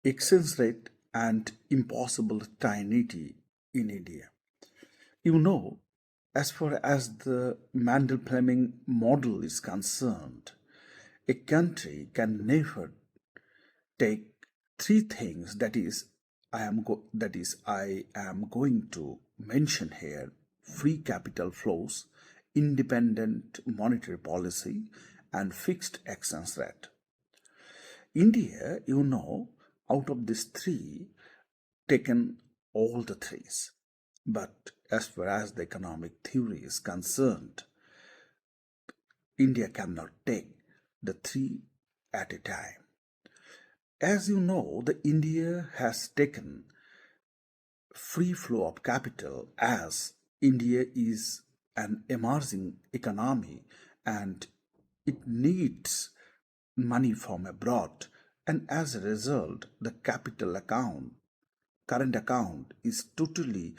exchange rate and impossible trinity in India. You know, as far as the Mandel-Fleming model is concerned, a country can never take three things I am going to mention here: free capital flows, independent monetary policy, and fixed exchange rate. India, out of these three, taken all the threes. But as far as the economic theory is concerned, India cannot take the three at a time. As you know, the India has taken free flow of capital as India is an emerging economy and it needs money from abroad, and as a result the current account is totally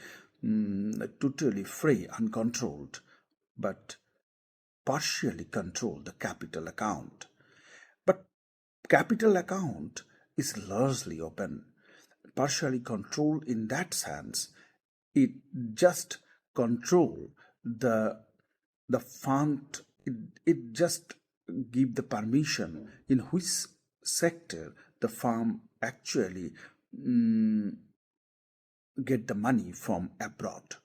free, uncontrolled, but partially control the capital account. But capital account is largely open, partially controlled in that sense. It just control the fund. It just give the permission in which sector the firm actually get the money from abroad.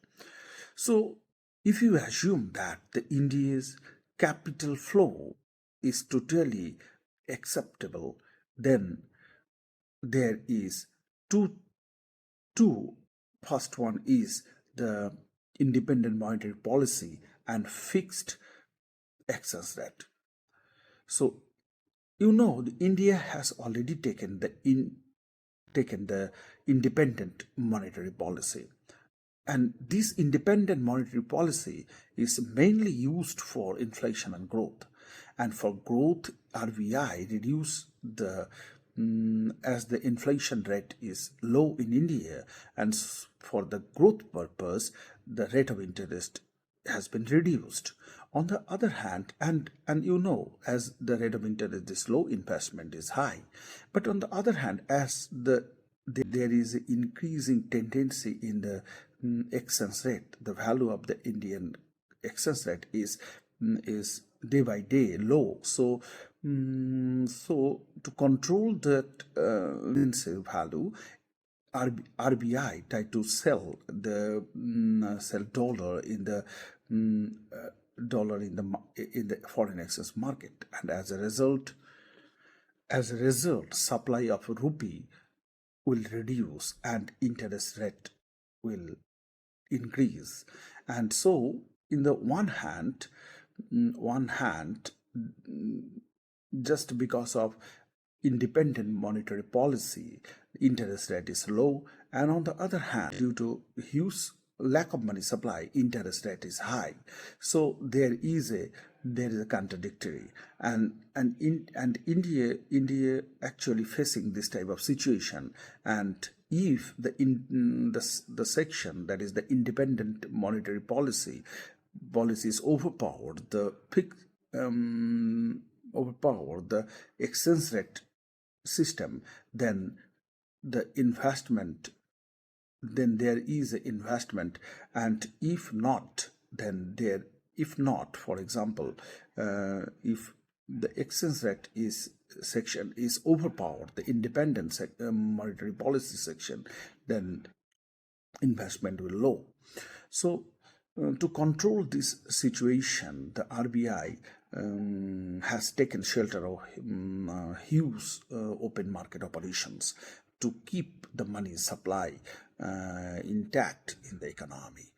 So if you assume that the India's capital flow is totally acceptable, then there is two. First one is the independent monetary policy and fixed exchange rate. So India has already taken the independent monetary policy. And this independent monetary policy is mainly used for inflation and growth. And for growth, RBI reduce as the inflation rate is low in India, and for the growth purpose, the rate of interest has been reduced. On the other hand, and as the rate of interest is low, investment is high. But on the other hand, as there is an increasing tendency in the exchange rate, the value of the Indian exchange rate is day by day low. So to control that value, RBI tried to sell dollar in the foreign exchange market, and as a result, supply of rupee will reduce and interest rate will increase. And so in the one hand, just because of independent monetary policy, interest rate is low, and on the other hand, due to huge lack of money supply, interest rate is high. So there is a contradictory, and India actually facing this type of situation. And if the section, that is the independent monetary policy is overpowered, the exchange rate system, then there is an investment. And if not, for example, if the exchange rate section is overpowered, the independent monetary policy section, then investment will low. So to control this situation, the RBI has taken shelter of huge open market operations to keep the money supply intact in the economy.